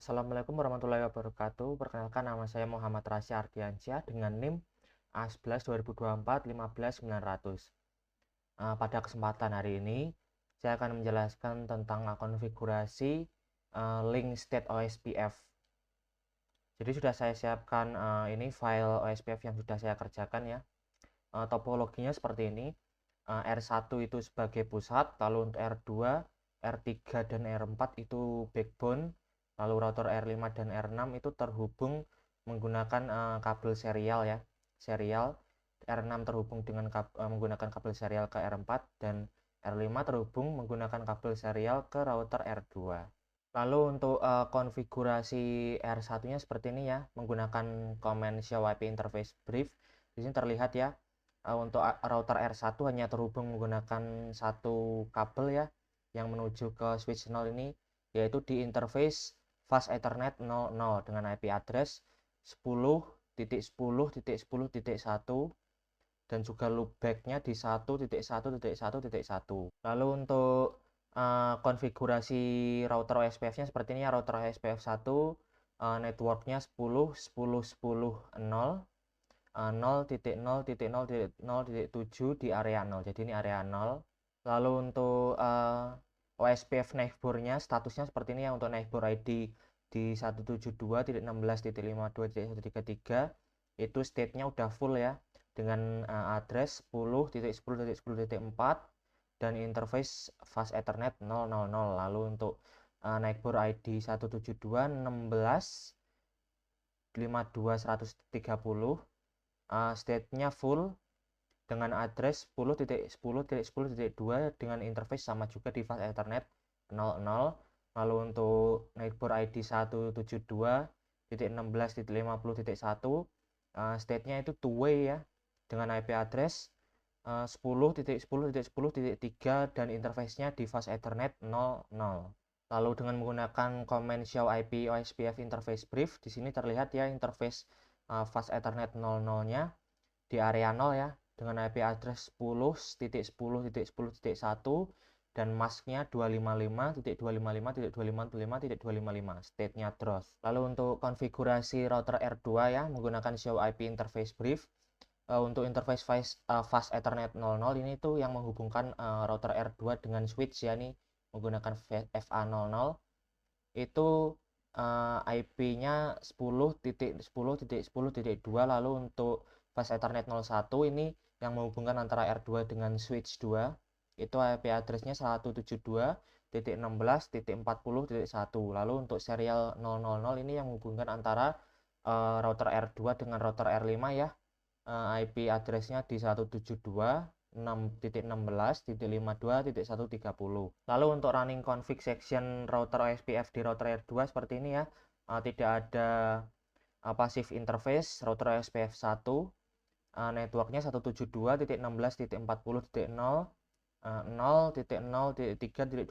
Assalamualaikum warahmatullahi wabarakatuh. Perkenalkan, nama saya Muhammad Rasya Ardiansyah dengan NIM A11 2024 15900. Pada kesempatan hari ini, saya akan menjelaskan tentang konfigurasi link state OSPF. Jadi sudah saya siapkan ini file OSPF yang sudah saya kerjakan ya. Topologinya seperti ini. R1 itu sebagai pusat, lalu untuk R2, R3 dan R4 itu backbone, lalu router R5 dan R6 itu terhubung menggunakan kabel serial ya, serial. R6 terhubung dengan menggunakan kabel serial ke R4 dan R5 terhubung menggunakan kabel serial ke router R2. Lalu untuk konfigurasi R1-nya seperti ini ya, menggunakan command show IP interface brief. Di sini terlihat ya, untuk router R1 hanya terhubung menggunakan satu kabel ya, yang menuju ke switch 0 ini, yaitu di interface fast ethernet 00 dengan IP address 10.10.10.1 dan juga loopbacknya di 1.1.1.1. Lalu untuk konfigurasi router OSPF-nya seperti ini ya, router OSPF 1 networknya 10.10.10.0.0.0.0.7 di area 0. Jadi ini area 0. Lalu untuk OSPF neighbor-nya statusnya seperti ini ya, untuk neighbor ID di 172.16.52.133 itu state-nya udah full ya, dengan address 10.10.10.4 dan interface fast ethernet 000. Lalu untuk neighbor ID 172.16.52.130 state-nya full dengan address 10.10.10.2 dengan interface sama juga di fast ethernet 00. Lalu untuk neighbor ID 172.16.50.1 state-nya itu two way ya, dengan IP address 10.10.10.3 dan interface-nya di fast ethernet 00. Lalu dengan menggunakan command show IP OSPF interface brief, di sini terlihat ya interface fast ethernet 00-nya di area 0 ya, dengan IP address 10.10.10.1 dan masknya 255.255.255.255, state-nya DROS. Lalu untuk konfigurasi router R2 ya, menggunakan show IP interface brief. Untuk interface fast ethernet 00 ini tuh yang menghubungkan router R2 dengan switch ya, nih menggunakan FA00 itu IP-nya 10.10.10.2. Lalu untuk fast ethernet 01 ini yang menghubungkan antara R2 dengan switch 2 itu IP address-nya 172.16.40.1. Lalu untuk serial 000 ini yang menghubungkan antara router R2 dengan router R5 ya, IP address-nya di 172.6.16.52.130. Lalu untuk running config section router OSPF di router R2 seperti ini ya, tidak ada passive interface. Router OSPF 1 networknya 172.16.40.0 0.0.3.255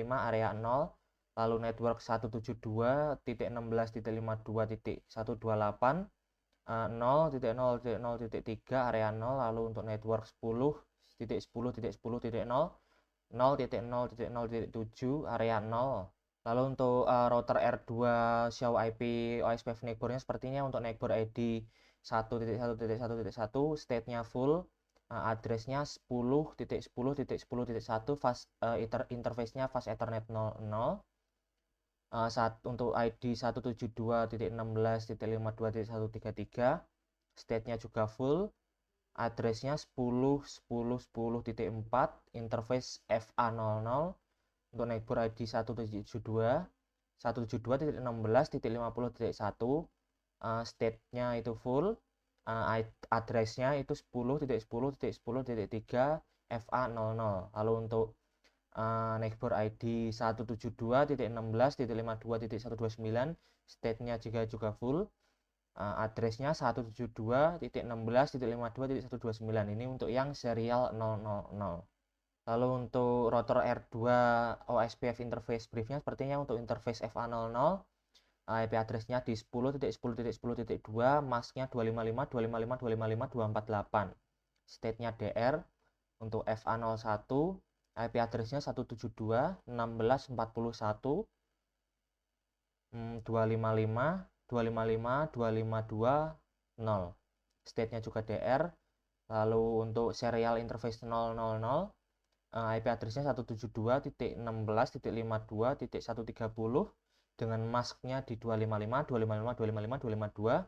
area 0. Lalu network 172.16.52.128 0.0.0.3 area 0. Lalu untuk network 10.10.10.0 0.0.0.7 area 0. Lalu untuk router R2 show IP OSPF neighbor-nya seperti ini. Untuk neighbor ID 1.1.1.1 state-nya full, address-nya 10.10.10.1 fast interface-nya fast ethernet 00. Untuk ID 172.16.52.133 state-nya juga full, address-nya 10.10.10.4 interface FA00. Untuk neighbor ID 172.16.50.1 state-nya itu full, address-nya itu 10.10.10.3 FA00. Lalu untuk neighbor ID 172.16.52.129 state-nya juga full, address-nya 172.16.52.129. Ini untuk yang serial 000. Lalu untuk router R2 OSPF interface briefnya sepertinya. Untuk interface FA00 IP address-nya di 10.10.10.2, masknya 255.255.255.248, state-nya DR. Untuk FA01 IP address-nya 172.16.41 255, 255, 252, 0. State-nya juga DR. Lalu untuk serial interface 000, IP address-nya 172.16.52.130 dengan mask-nya di 255, 255, 255, 252.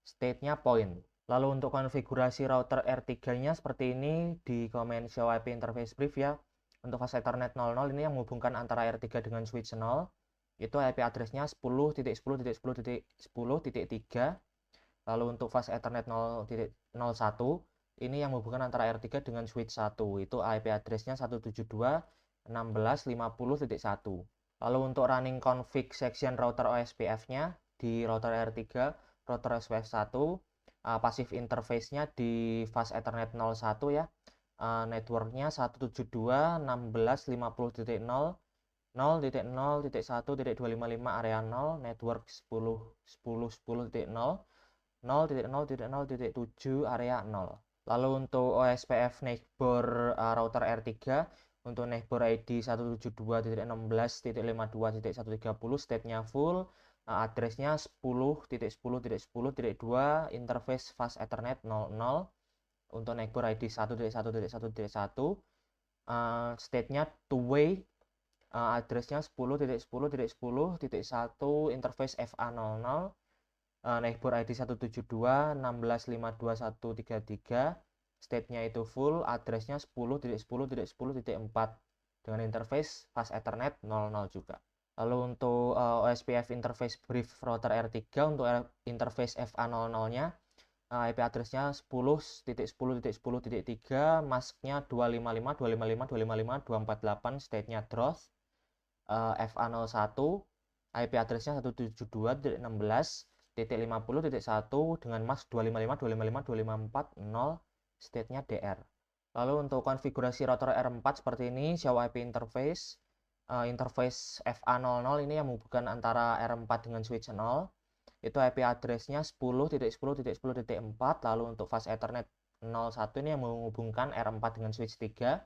State-nya point. Lalu untuk konfigurasi router R3-nya seperti ini di komen show IP interface brief ya. Untuk fast Ethernet 00 ini yang menghubungkan antara R3 dengan switch 0. Itu IP address-nya 10.10.10.10.3. Lalu untuk fast Ethernet 0.01 ini yang menghubungkan antara R3 dengan switch 1. Itu IP address-nya 172.16.50.1. Lalu untuk running config section router OSPF-nya di router R3, router OSPF 1, passive interface-nya di fast Ethernet 01 ya. Network-nya 172.16.50.0, 0.0.1.255 area 0, network 10.10.10.0, 0.0.0.7 area 0. Lalu untuk OSPF neighbor router R3, untuk neighbor ID 172.16.52.130, state-nya full, address-nya 10.10.10.2, interface fast Ethernet 00. Untuk neighbor ID 1.1.1.1, state-nya two-way, address-nya 10.10.10.1, interface FA00, neighbor ID 172.16.52.133, state-nya itu full, address-nya 10.10.10.4 dengan interface fast Ethernet 00 juga. Lalu untuk OSPF interface brief router R3, untuk interface FA00-nya IP address-nya 10.10.10.3, mask-nya 255, 255, 255, 248, state-nya Droth. FA01, IP address-nya 172.16.50.1 dengan mask 255, 255, 254, 0, state-nya DR. Lalu untuk konfigurasi router R4 seperti ini, show IP interface. Interface FA00 ini yang menghubungkan antara R4 dengan switch 0. Itu IP address-nya 10.10.10.4. Lalu untuk fast Ethernet 01 ini yang menghubungkan R4 dengan switch 3.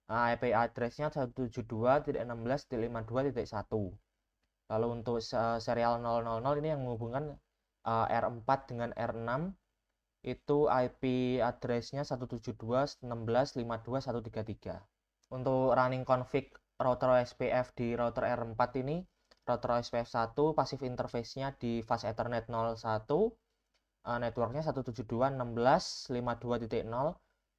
IP address-nya 172.16.52.1. Lalu untuk serial 000 ini yang menghubungkan R4 dengan R6. Itu IP address-nya 172.16.52.133. Untuk running config router OSPF di router R4 ini, router OSPF 1, passive interface-nya di fast Ethernet 01, network-nya 172.16.52.0,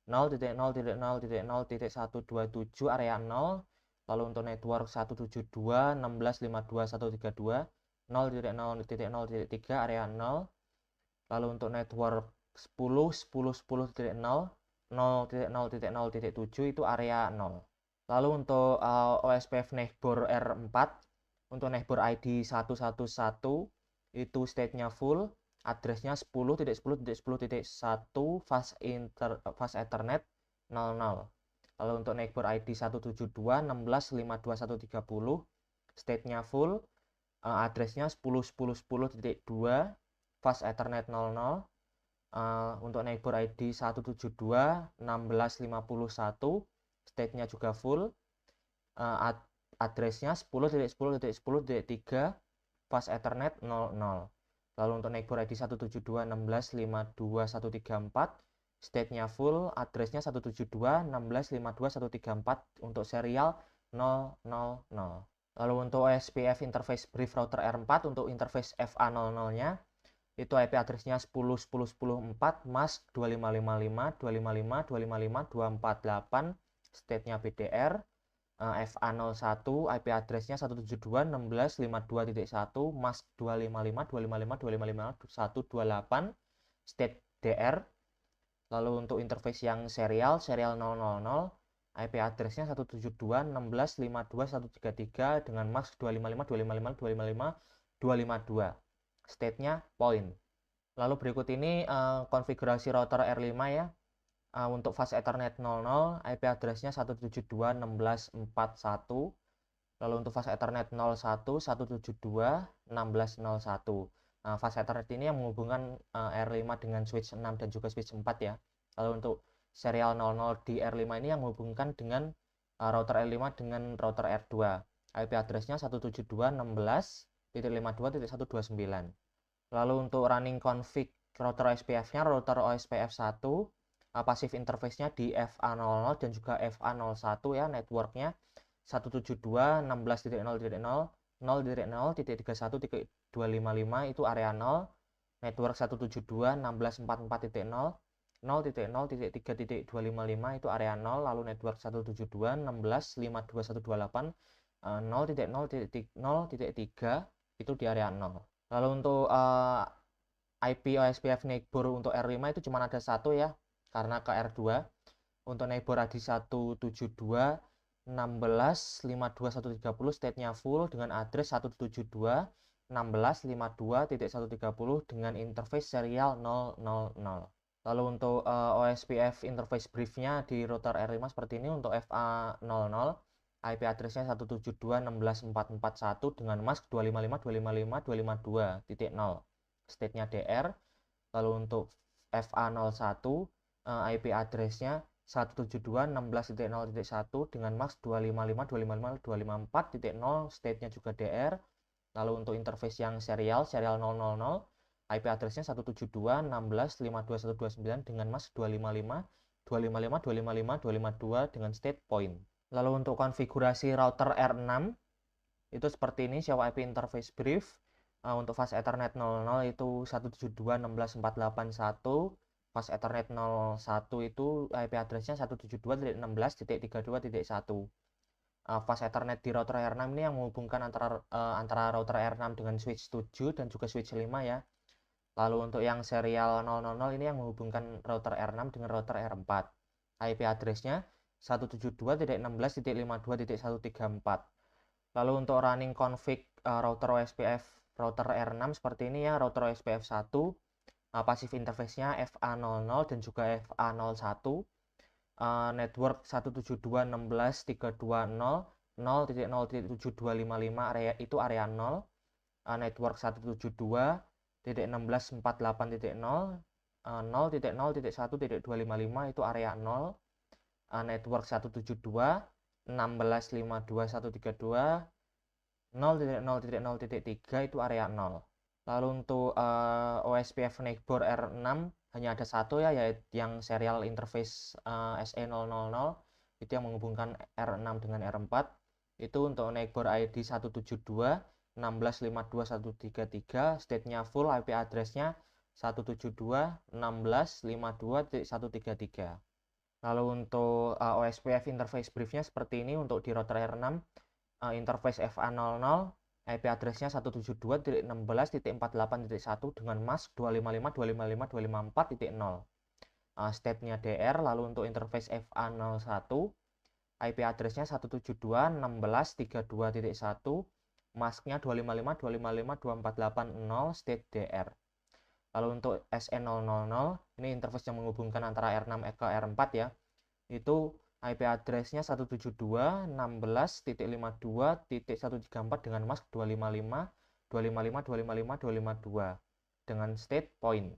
0.0.0.0.127 area 0. Lalu untuk network 172.16.52.132, 0.0.0.3 area 0. Lalu untuk network 10.10.10.0, 0.0.0.7 itu area 0. Lalu untuk OSPF neighbor R4, untuk neighbor ID 111 itu state-nya full, address-nya 10.10.10.1 fast Ethernet 00. Lalu untuk neighbor ID 172.16.52.130, state-nya full, address-nya 10.10.10.2 fast Ethernet 00. Untuk neighbor ID 172.16.51, state-nya juga full, address-nya 10.10.10.3 fast Ethernet 00. Lalu untuk neighbor ID 172.16.52.134, state-nya full, address-nya 172.16.52.134 untuk serial 000. Lalu untuk OSPF interface brief router R4, untuk interface FA00-nya itu IP address-nya 10.10.10.4, mask 2555, 255, 255, 248, state-nya BDR. FA01, IP address-nya 172.16.52.1, mask 255, 255, 255, 128, state DR. Lalu untuk interface yang serial 000, IP address-nya 172.16.52.133 dengan mask 255, 255, 255, 252. State-nya point. Lalu berikut ini konfigurasi router R5 ya. Untuk fast Ethernet 00, IP address-nya 172.16.41. Lalu untuk fast Ethernet 01, 172.16.01. Fast Ethernet ini yang menghubungkan R5 dengan switch 6 dan juga switch 4 ya. Lalu untuk serial 00 di R5 ini yang menghubungkan dengan router R5 dengan router R2. IP address-nya 172.16 192.129. Lalu untuk running config router OSPF-nya, router OSPF 1 passive interface-nya di FA00 dan juga FA01 ya, networknya 172.16.0.0.0.31.255 itu area 0, network 172.16.44.0 0.0.3.255 itu area 0, lalu network 172.16.52.128 0.0.0.3 itu di area 0. Lalu untuk IP OSPF neighbor untuk R5 itu cuma ada satu ya, karena ke R2. Untuk neighbor ID 172.16.52.130 state-nya full dengan address 172.16.52.130 dengan interface serial 000. Lalu untuk OSPF interface briefnya di router R5 seperti ini. Untuk FA00 IP addressnya 172.16.441 dengan mask 255.255.252.0 state-nya DR. Lalu untuk FA01 IP addressnya 172.16.0.1 dengan mask 255.255.254.0 state-nya juga DR. Lalu untuk interface yang serial 000 IP addressnya 172.16.52.129 dengan mask 255.255.255.252 dengan state point. Lalu untuk konfigurasi router R6 itu seperti ini, show IP interface brief. Untuk fast Ethernet 00 itu 172.16.481, fast Ethernet 01 itu IP addressnya 172.16.32.1. Fast Ethernet di router R6 ini yang menghubungkan antara router R6 dengan switch 7 dan juga switch 5 ya. Lalu untuk yang serial 000 ini yang menghubungkan router R6 dengan router R4. IP addressnya 172.16.52.134. Lalu untuk running config router OSPF router R6 seperti ini ya, router OSPF 1 passive interface-nya FA00 dan juga FA01, network 172.16.320.0.0.7255 area itu area 0, network 172.16.48.0 0.0.1.255 itu area 0, network 172.16.52.132 0.0.0.3 itu area 0. Lalu untuk OSPF neighbor R6 hanya ada satu ya, yaitu yang serial interface SE000 itu yang menghubungkan R6 dengan R4. Itu untuk neighbor ID 172.16.52.133, state-nya full, IP address-nya 172.16.52.133. Lalu untuk OSPF interface brief-nya seperti ini. Untuk di router R6 interface FA00 IP address-nya 172.16.48.1 dengan mask 255.255.254.0 state-nya DR. Lalu untuk interface FA01 IP address-nya 172.16.32.1 mask-nya 255.255.248.0 state DR. Lalu untuk SE000 ini interface yang menghubungkan antara R6 ke R4 ya, itu IP address-nya 172.16.52.134 dengan mask 255.255.255.252 dengan state point.